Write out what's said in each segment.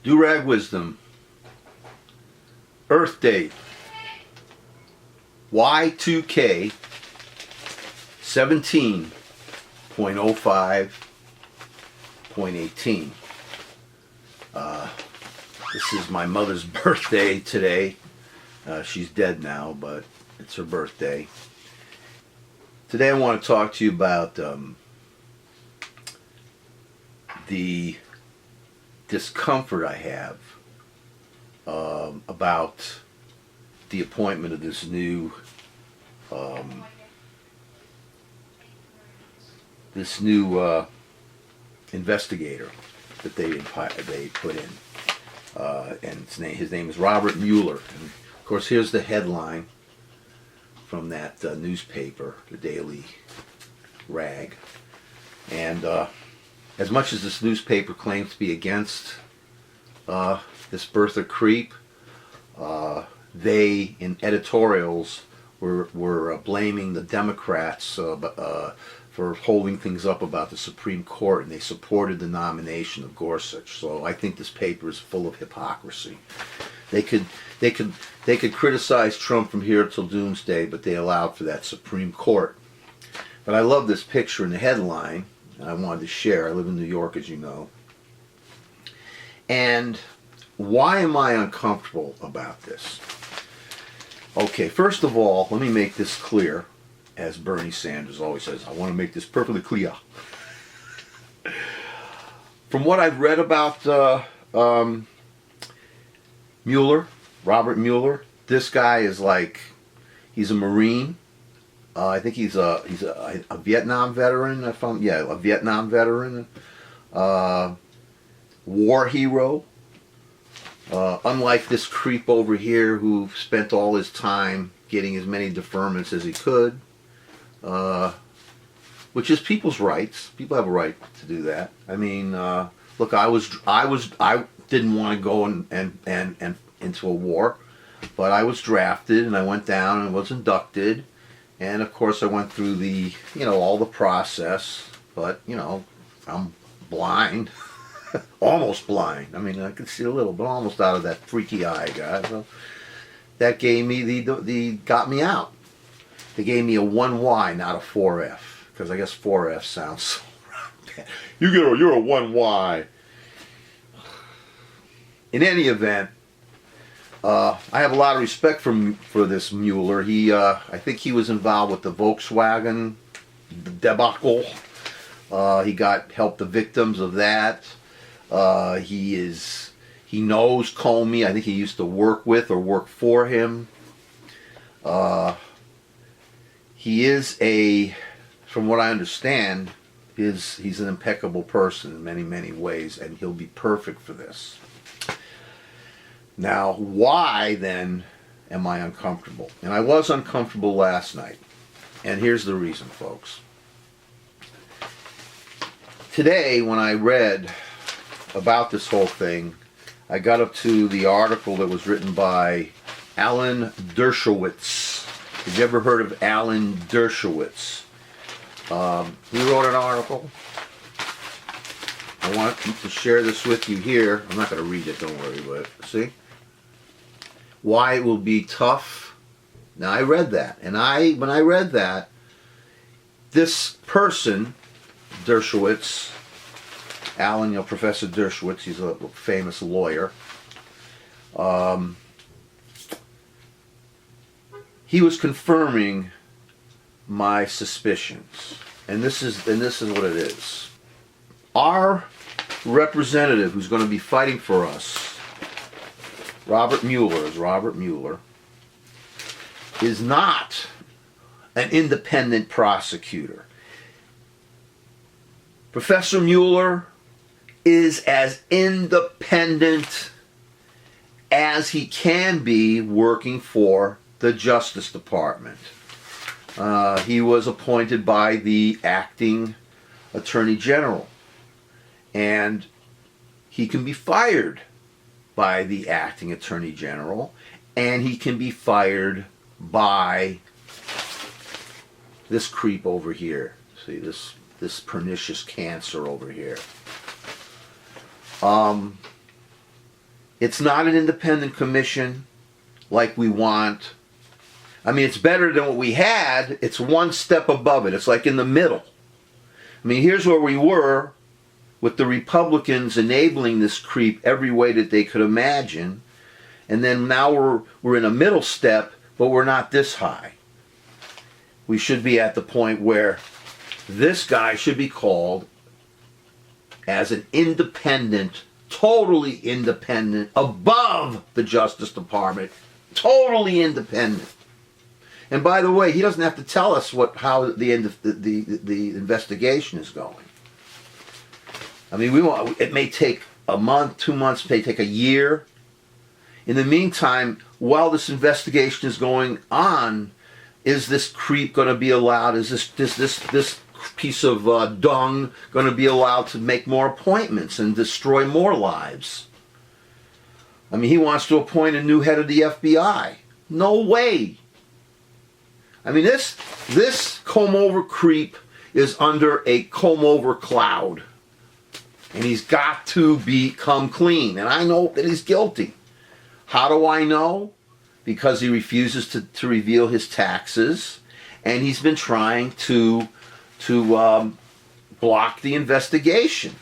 Durag Wisdom, Earth date Y2K 17.05.18. This is my mother's birthday today. She's dead now, but it's her birthday. Today I want to talk to you about the discomfort I have about the appointment of this new investigator that they put in, and his name is Robert Mueller. And of course, here's the headline from that newspaper, the Daily Rag. And as much as this newspaper claims to be against this birther creep, they, in editorials, were blaming the Democrats for holding things up about the Supreme Court, and they supported the nomination of Gorsuch. So I think this paper is full of hypocrisy. They could criticize Trump from here till doomsday, but they allowed for that Supreme Court. But I love this picture in the headline, and I wanted to share. I live in New York, as you know. And why am I uncomfortable about this? Okay, first of all, let me make this clear, as Bernie Sanders always says. I want to make this perfectly clear. From what I've read about Mueller, Robert Mueller, this guy is like, he's a Marine. I think he's a Vietnam veteran. A Vietnam veteran, war hero. Unlike this creep over here who spent all his time getting as many deferments as he could, which is people's rights. People have a right to do that. I mean, look, I didn't want to go and into a war, but I was drafted and I went down and was inducted, and of course I went through the all the process. But I'm blind. Almost blind. I mean, I could see a little, but almost out of that freaky eye I got. So that gave me got me out. They gave me a 1Y, not a 4F, because I guess 4F sounds so bad. You're a 1Y. In any event, I have a lot of respect for this Mueller. I think he was involved with the Volkswagen debacle. He helped the victims of that. He knows Comey. I think he used to work with or work for him. He is from what I understand, he's an impeccable person in many, many ways, and he'll be perfect for this. Now, why then am I uncomfortable? And I was uncomfortable last night. And here's the reason, folks. Today, when I read about this whole thing, I got up to the article that was written by Alan Dershowitz. Have you ever heard of Alan Dershowitz? He wrote an article. I want to share this with you here. I'm not going to read it, don't worry, but see? Why it will be tough. Now, I read that, and when I read that, this person, Dershowitz, Alan, Professor Dershowitz, he's a famous lawyer. He was confirming my suspicions, and this is what it is. Our representative, who's going to be fighting for us, Robert Mueller, is not an independent prosecutor. Professor Mueller is as independent as he can be working for the Justice Department. He was appointed by the acting Attorney General, and he can be fired by the acting Attorney General, and he can be fired by this creep over here. See, this pernicious cancer over here. It's not an independent commission like we want. I mean, it's better than what we had. It's one step above it. It's like in the middle. I mean, here's where we were with the Republicans enabling this creep every way that they could imagine. And then now we're in a middle step, but we're not this high. We should be at the point where this guy should be called as an independent, totally independent, above the Justice Department, totally independent. And by the way, he doesn't have to tell us how the investigation is going. I mean, it may take a month, 2 months, it may take a year. In the meantime, while this investigation is going on, is this creep going to be allowed? Is this piece of dung going to be allowed to make more appointments and destroy more lives? I mean, he wants to appoint a new head of the FBI. No way. I mean, this comb-over creep is under a comb-over cloud. And he's got to become clean. And I know that he's guilty. How do I know? Because he refuses to reveal his taxes. And he's been trying to block the investigation.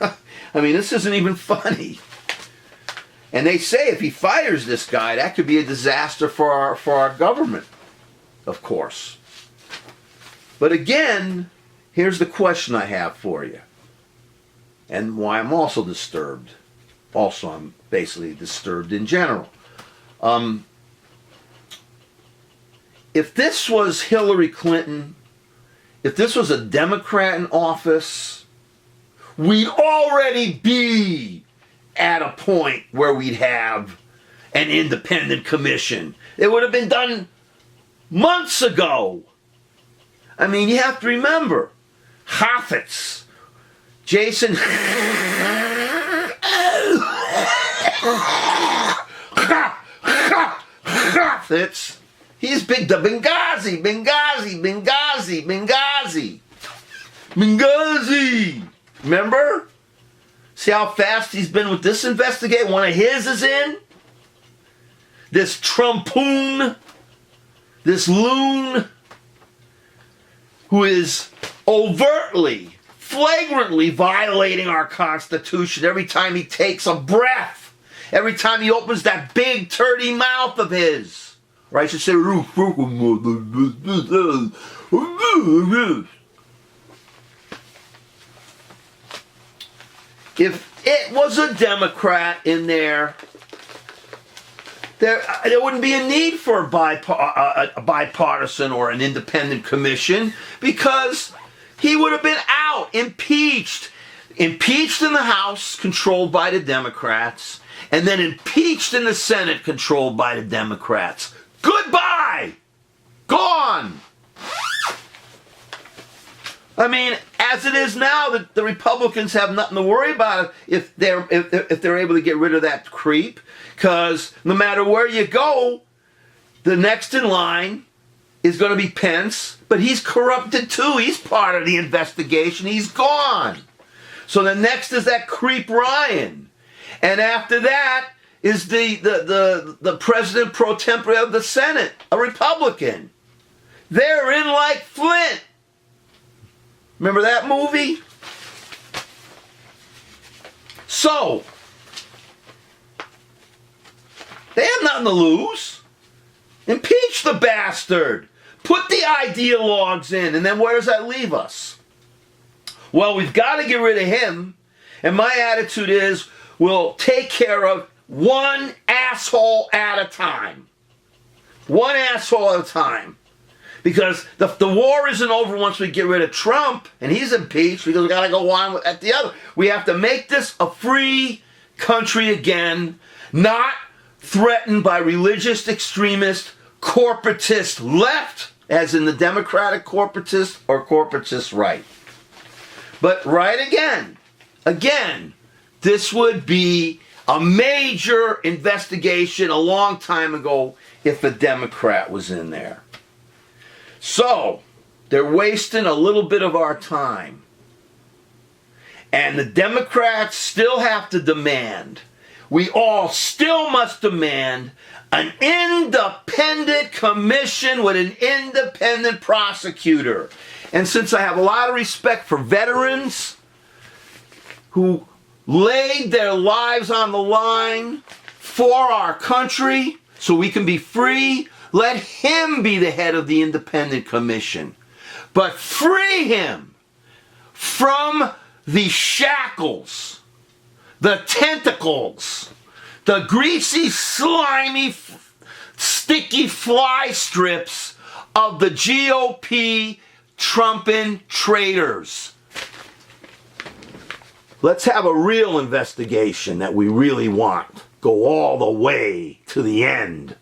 I mean, this isn't even funny. And they say if he fires this guy, that could be a disaster for our government, of course. But again, here's the question I have for you, and why I'm also disturbed. Also, I'm basically disturbed in general. If this was Hillary Clinton, if this was a Democrat in office, we'd already be at a point where we'd have an independent commission. It would have been done months ago. I mean, you have to remember, Hafetz, Jason Hafetz, he's big, the Benghazi. Remember? See how fast he's been with this investigation? One of his is in. This Trumpoon, this loon, who is overtly, flagrantly violating our Constitution every time he takes a breath, every time he opens that big, turdy mouth of his. Or I should say, if it was a Democrat in there wouldn't be a need for a bipartisan or an independent commission, because he would have been out, impeached in the House, controlled by the Democrats, and then impeached in the Senate, controlled by the Democrats. Goodbye! Gone! I mean, as it is now, the Republicans have nothing to worry about if they're able to get rid of that creep, because no matter where you go, the next in line is going to be Pence, but he's corrupted too. He's part of the investigation. He's gone. So the next is that creep Ryan, and after that is the president pro tempore of the Senate, a Republican. They're in like Flint. Remember that movie? So, they have nothing to lose. Impeach the bastard. Put the ideologues in, and then where does that leave us? Well, we've got to get rid of him, and my attitude is we'll take care of one asshole at a time. One asshole at a time. Because the war isn't over once we get rid of Trump and he's impeached, because we got to go on at the other. We have to make this a free country again, not threatened by religious extremist, corporatist left, as in the Democratic corporatist or corporatist right. But right again, this would be a major investigation a long time ago if a Democrat was in there. So, they're wasting a little bit of our time. And the Democrats still have to demand, we all still must demand, an independent commission with an independent prosecutor. And since I have a lot of respect for veterans who laid their lives on the line for our country so we can be free, let him be the head of the independent commission. But free him from the shackles, the tentacles, the greasy, slimy, sticky fly strips of the GOP Trumpin' traitors. Let's have a real investigation that we really want. Go all the way to the end.